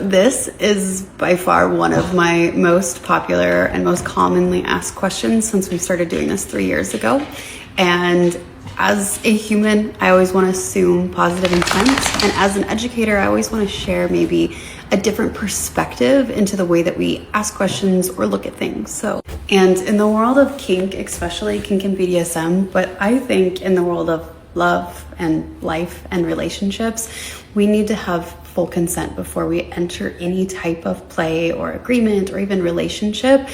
This is by far one of my most popular and most commonly asked questions since we started doing this 3 years ago. And as a human, I always want to assume positive intent. And as an educator, I always want to share maybe a different perspective into the way that we ask questions or look at things. And in the world of kink, especially kink and BDSM, but I think in the world of love and life and relationships, we need to have full consent before we enter any type of play or agreement or even relationship.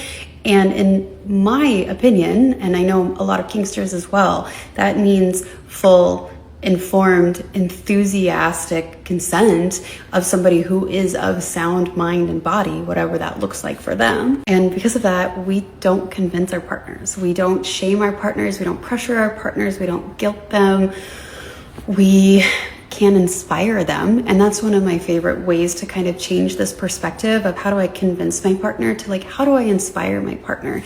And in my opinion, and I know a lot of kinksters as well, that means full, informed, enthusiastic consent of somebody who is of sound mind and body, whatever that looks like for them. And because of that, we don't convince our partners. We don't shame our partners. We don't pressure our partners. We don't guilt them. We can inspire them. And that's one of my favorite ways to kind of change this perspective of how do I convince my partner to how do I inspire my partner?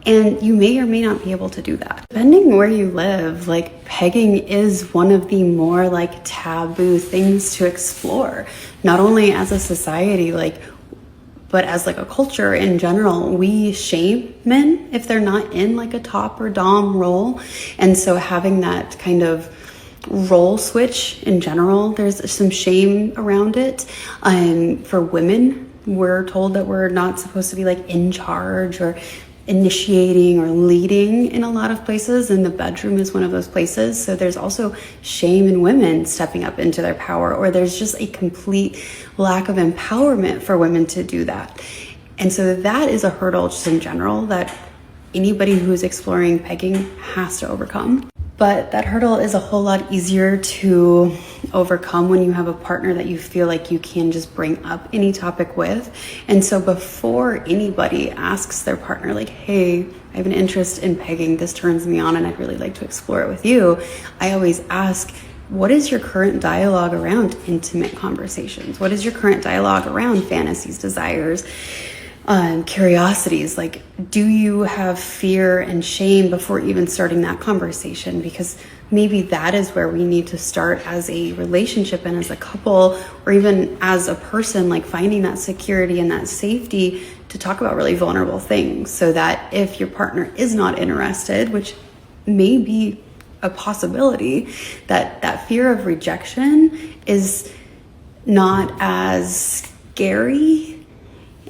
And you may or may not be able to do that. Depending where you live, pegging is one of the more taboo things to explore. Not only as a society, but as a culture in general. We shame men if they're not in a top or dom role. And so having that kind of role switch in general, there's some shame around it. For women, we're told that we're not supposed to be in charge or initiating or leading in a lot of places, and the bedroom is one of those places. So there's also shame in women stepping up into their power, or there's just a complete lack of empowerment for women to do that. And so that is a hurdle just in general that anybody who's exploring pegging has to overcome. But that hurdle is a whole lot easier to overcome when you have a partner that you feel like you can just bring up any topic with. And so before anybody asks their partner, hey, I have an interest in pegging, this turns me on and I'd really like to explore it with you, I always ask, what is your current dialogue around intimate conversations? What is your current dialogue around fantasies, desires, curiosities? Do you have fear and shame before even starting that conversation? Because maybe that is where we need to start as a relationship and as a couple, or even as a person, finding that security and that safety to talk about really vulnerable things, so that if your partner is not interested, which may be a possibility, that fear of rejection is not as scary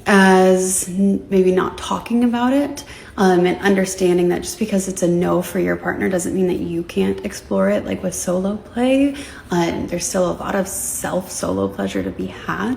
as maybe not talking about it, and understanding that just because it's a no for your partner doesn't mean that you can't explore it. With solo play, there's still a lot of solo pleasure to be had.